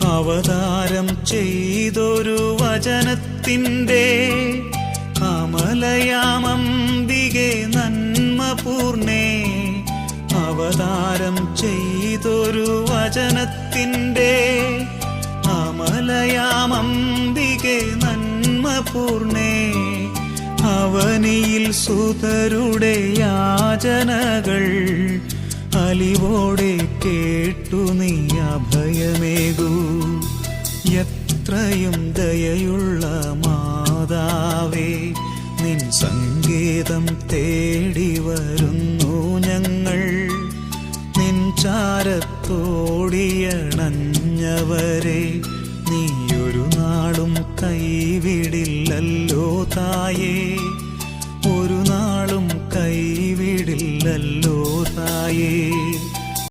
അവതാരം ചെയ്തൊരു വചനത്തിൻ്റെ അമലയാമംബികെ നന്മപൂർണേ. അവതാരം ചെയ്തൊരു വചനത്തിൻ്റെ അമലയാമംബികെ നന്മപൂർണേ. അവനിയിൽ സുതരുടെ യാചനകൾ അലിവോടെ കേട്ടു നീ അഭയമേകൂ. എത്രയും ദയയുള്ള മാതാവേ, നിൻ സങ്കേതം തേടി വരുന്നു ഞങ്ങൾ. നിൻ ചാരത്തോടിയണഞ്ഞവരെ നീയൊരു നാളും കൈവിടില്ലല്ലോ തായേ. ഒരു നാളും കൈവിടില്ലല്ലോ തായേ.